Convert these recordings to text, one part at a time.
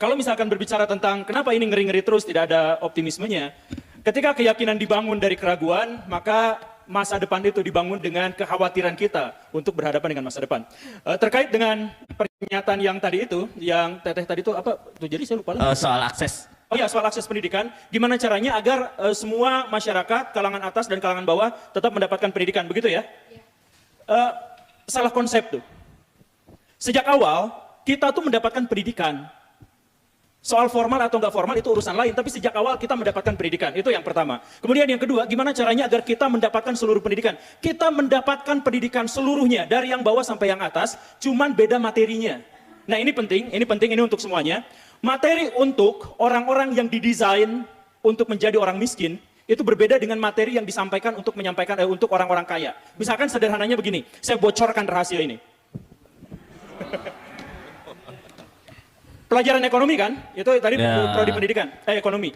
Kalau misalkan berbicara tentang kenapa ini ngeri-ngeri terus, tidak ada optimismenya. Ketika keyakinan dibangun dari keraguan, maka masa depan itu dibangun dengan kekhawatiran kita untuk berhadapan dengan masa depan. Terkait dengan pernyataan yang tadi itu, yang Teteh tadi itu apa? Tuh, jadi saya lupa. Soal akses. Oh ya, soal akses pendidikan. Gimana caranya agar semua masyarakat, kalangan atas dan kalangan bawah tetap mendapatkan pendidikan, begitu ya? Salah konsep tuh. Sejak awal, kita tuh mendapatkan pendidikan. Soal formal atau nggak formal itu urusan lain, tapi sejak awal kita mendapatkan pendidikan, itu yang pertama. Kemudian yang kedua, gimana caranya agar kita mendapatkan seluruh pendidikan? Kita mendapatkan pendidikan seluruhnya, dari yang bawah sampai yang atas, cuman beda materinya. Nah ini penting ini untuk semuanya. Materi untuk orang-orang yang didesain untuk menjadi orang miskin, itu berbeda dengan materi yang disampaikan untuk untuk orang-orang kaya. Misalkan sederhananya begini, saya bocorkan rahasia ini. Pelajaran ekonomi kan, itu tadi prodi pendidikan, ekonomi.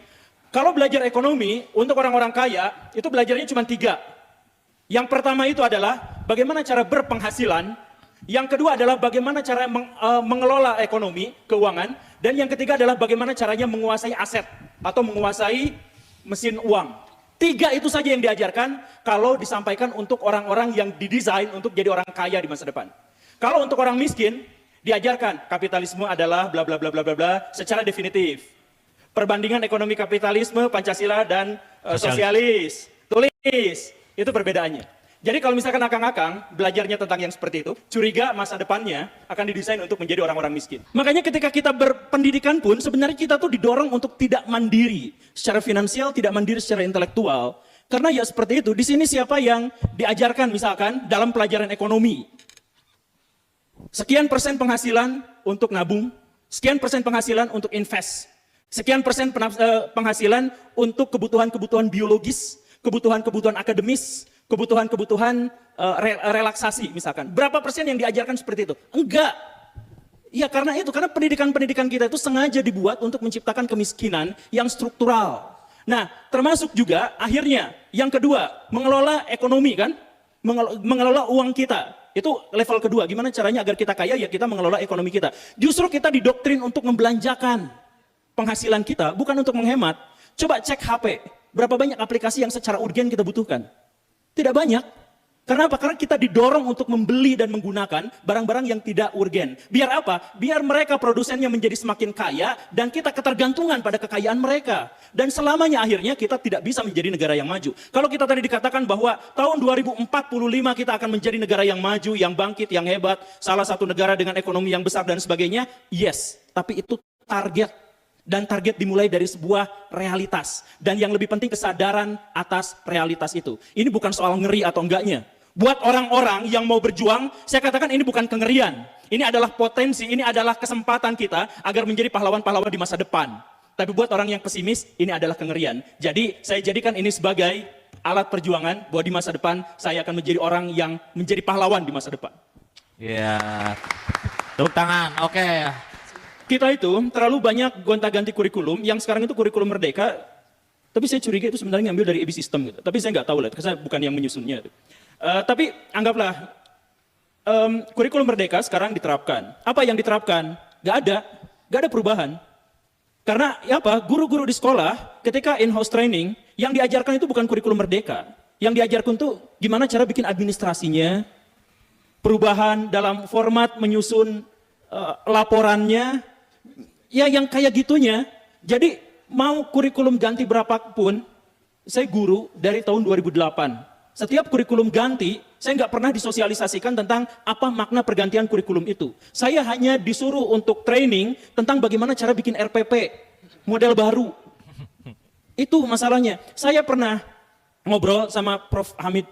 Kalau belajar ekonomi untuk orang-orang kaya, itu belajarnya cuma 3. Yang pertama itu adalah bagaimana cara berpenghasilan, yang kedua adalah bagaimana cara mengelola ekonomi, keuangan, dan yang ketiga adalah bagaimana caranya menguasai aset atau menguasai mesin uang. 3 itu saja yang diajarkan kalau disampaikan untuk orang-orang yang didesain untuk jadi orang kaya di masa depan. Kalau untuk orang miskin, diajarkan kapitalisme adalah bla bla bla bla bla bla secara definitif. Perbandingan ekonomi kapitalisme, Pancasila dan sosialis. Tulis, itu perbedaannya. Jadi kalau misalkan akang-akang belajarnya tentang yang seperti itu, curiga masa depannya akan didesain untuk menjadi orang-orang miskin. Makanya ketika kita berpendidikan pun sebenarnya kita tuh didorong untuk tidak mandiri secara finansial, tidak mandiri secara intelektual. Karena ya seperti itu, di sini siapa yang diajarkan misalkan dalam pelajaran ekonomi. Sekian persen penghasilan untuk nabung, sekian persen penghasilan untuk invest, sekian persen penghasilan untuk kebutuhan-kebutuhan biologis, kebutuhan-kebutuhan akademis, kebutuhan-kebutuhan relaksasi misalkan. Berapa persen yang diajarkan seperti itu? Enggak. Ya karena pendidikan-pendidikan kita itu sengaja dibuat untuk menciptakan kemiskinan yang struktural. Nah, termasuk juga akhirnya yang kedua, mengelola ekonomi kan? Mengelola uang kita. Itu level kedua, gimana caranya agar kita kaya, ya kita mengelola ekonomi kita. Justru kita didoktrin untuk membelanjakan penghasilan kita, bukan untuk menghemat. Coba cek HP, berapa banyak aplikasi yang secara urgen kita butuhkan? Tidak banyak. Karena apa? Karena kita didorong untuk membeli dan menggunakan barang-barang yang tidak urgen. Biar apa? Biar mereka produsennya menjadi semakin kaya dan kita ketergantungan pada kekayaan mereka. Dan selamanya akhirnya kita tidak bisa menjadi negara yang maju. Kalau kita tadi dikatakan bahwa tahun 2045 kita akan menjadi negara yang maju, yang bangkit, yang hebat, salah satu negara dengan ekonomi yang besar dan sebagainya, yes. Tapi itu target. Dan target dimulai dari sebuah realitas. Dan yang lebih penting kesadaran atas realitas itu. Ini bukan soal ngeri atau enggaknya. Buat orang-orang yang mau berjuang, saya katakan ini bukan kengerian. Ini adalah potensi, ini adalah kesempatan kita agar menjadi pahlawan-pahlawan di masa depan. Tapi buat orang yang pesimis, ini adalah kengerian. Jadi saya jadikan ini sebagai alat perjuangan bahwa di masa depan saya akan menjadi orang yang menjadi pahlawan di masa depan. Ya, tepuk tangan, oke. Kita itu terlalu banyak gonta-ganti kurikulum, yang sekarang itu kurikulum merdeka, tapi saya curiga itu sebenarnya ngambil dari EB System gitu. Tapi saya nggak tahu lah, karena saya bukan yang menyusunnya. Tapi anggaplah kurikulum merdeka sekarang diterapkan. Apa yang diterapkan? Nggak ada perubahan. Karena ya apa? Guru-guru di sekolah ketika in-house training, yang diajarkan itu bukan kurikulum merdeka. Yang diajarkan tuh gimana cara bikin administrasinya, perubahan dalam format menyusun laporannya, ya yang kayak gitunya. Jadi mau kurikulum ganti berapapun, saya guru dari tahun 2008. Setiap kurikulum ganti, saya nggak pernah disosialisasikan tentang apa makna pergantian kurikulum itu. Saya hanya disuruh untuk training tentang bagaimana cara bikin RPP, model baru. Itu masalahnya. Saya pernah ngobrol sama Prof. Hamid.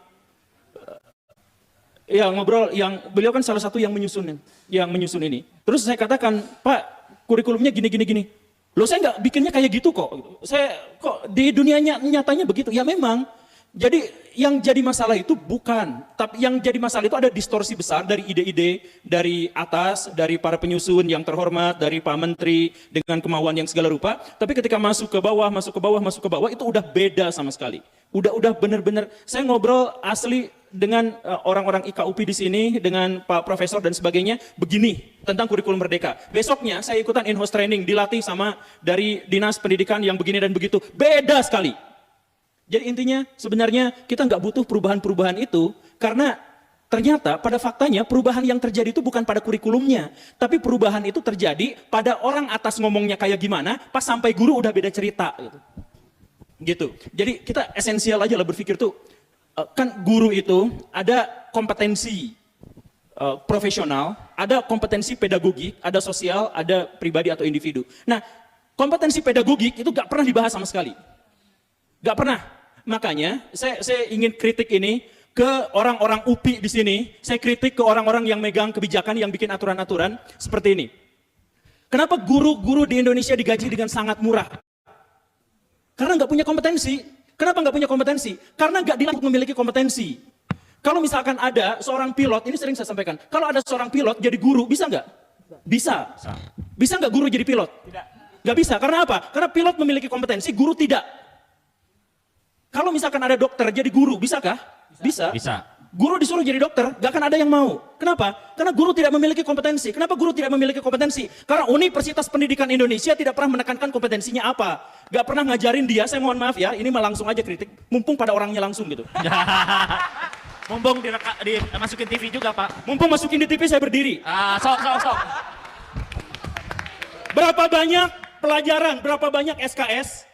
Ya ngobrol, beliau kan salah satu yang menyusun ini. Terus saya katakan, Pak, kurikulumnya gini. Loh saya nggak bikinnya kayak gitu kok. Saya kok di dunia nyatanya begitu. Ya memang. Jadi yang jadi masalah itu bukan, tapi yang jadi masalah itu ada distorsi besar dari ide-ide dari atas, dari para penyusun yang terhormat, dari Pak Menteri dengan kemauan yang segala rupa. Tapi ketika masuk ke bawah itu udah beda sama sekali. Udah bener-bener. Saya ngobrol asli orang-orang IKUP di sini, dengan Pak Profesor dan sebagainya, begini tentang kurikulum merdeka. Besoknya saya ikutan in-house training, dilatih sama dari Dinas Pendidikan yang begini dan begitu. Beda sekali. Jadi intinya sebenarnya kita nggak butuh perubahan-perubahan itu, karena ternyata pada faktanya perubahan yang terjadi itu bukan pada kurikulumnya, tapi perubahan itu terjadi pada orang atas ngomongnya kayak gimana, pas sampai guru udah beda cerita gitu. Jadi kita esensial aja lah berpikir tuh, kan guru itu ada kompetensi profesional, ada kompetensi pedagogik, ada sosial, ada pribadi atau individu. Nah, kompetensi pedagogik itu gak pernah dibahas sama sekali. Gak pernah. Makanya saya ingin kritik ini ke orang-orang UPI di sini, saya kritik ke orang-orang yang megang kebijakan, yang bikin aturan-aturan seperti ini. Kenapa guru-guru di Indonesia digaji dengan sangat murah? Karena nggak punya kompetensi. Kenapa nggak punya kompetensi? Karena nggak dilatih memiliki kompetensi. Kalau misalkan ada seorang pilot, ini sering saya sampaikan, kalau ada seorang pilot jadi guru, bisa nggak? Bisa. Bisa nggak guru jadi pilot? Tidak. Nggak bisa. Karena apa? Karena pilot memiliki kompetensi, guru tidak. Kalau misalkan ada dokter jadi guru, bisakah? Bisa. Bisa. Guru disuruh jadi dokter, gak akan ada yang mau. Kenapa? Karena guru tidak memiliki kompetensi. Kenapa guru tidak memiliki kompetensi? Karena Universitas Pendidikan Indonesia tidak pernah menekankan kompetensinya apa. Gak pernah ngajarin dia, saya mohon maaf ya, ini mah langsung aja kritik. Mumpung pada orangnya langsung gitu. Mumpung dimasukin TV juga, Pak. Mumpung masukin di TV saya berdiri. Sok. Berapa banyak pelajaran, berapa banyak SKS,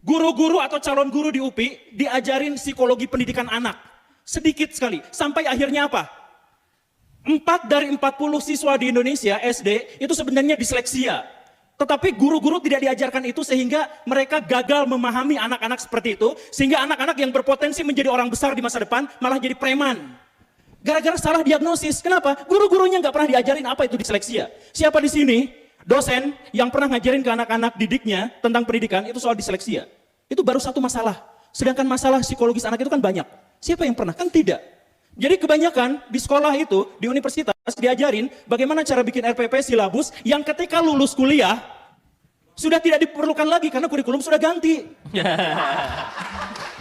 guru-guru atau calon guru di UPI diajarin psikologi pendidikan anak. Sedikit sekali, sampai akhirnya apa? 4 dari 40 siswa di Indonesia SD itu sebenarnya disleksia. Tetapi guru-guru tidak diajarkan itu sehingga mereka gagal memahami anak-anak seperti itu. Sehingga anak-anak yang berpotensi menjadi orang besar di masa depan malah jadi preman. Gara-gara salah diagnosis. Kenapa? Guru-gurunya nggak pernah diajarin apa itu disleksia. Siapa di sini dosen yang pernah ngajarin ke anak-anak didiknya tentang pendidikan itu soal disleksia? Itu baru satu masalah. Sedangkan masalah psikologis anak itu kan banyak. Siapa yang pernah? Kan tidak. Jadi kebanyakan di sekolah itu, di universitas diajarin bagaimana cara bikin RPP silabus yang ketika lulus kuliah sudah tidak diperlukan lagi karena kurikulum sudah ganti.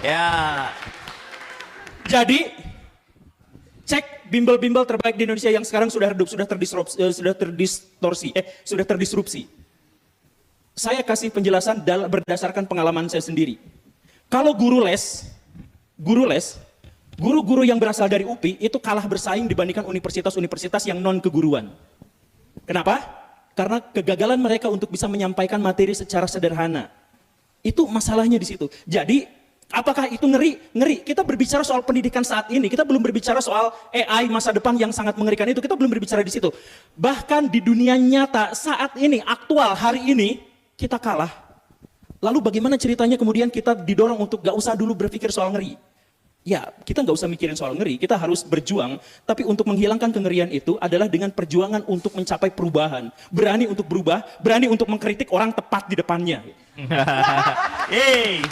Ya. Jadi cek bimbel-bimbel terbaik di Indonesia yang sekarang sudah redup, sudah terdisrupsi. Saya kasih penjelasan berdasarkan pengalaman saya sendiri. Kalau guru-guru yang berasal dari UPI itu kalah bersaing dibandingkan universitas-universitas yang non keguruan. Kenapa? Karena kegagalan mereka untuk bisa menyampaikan materi secara sederhana. Itu masalahnya di situ. Jadi, apakah itu ngeri? Ngeri. Kita berbicara soal pendidikan saat ini, kita belum berbicara soal AI masa depan yang sangat mengerikan itu, kita belum berbicara di situ. Bahkan di dunia nyata saat ini, aktual hari ini, kita kalah. Lalu bagaimana ceritanya kemudian kita didorong untuk gak usah dulu berpikir soal ngeri? Ya, kita nggak usah mikirin soal ngeri, kita harus berjuang. Tapi untuk menghilangkan kengerian itu adalah dengan perjuangan untuk mencapai perubahan. Berani untuk berubah, berani untuk mengkritik orang tepat di depannya. Hey.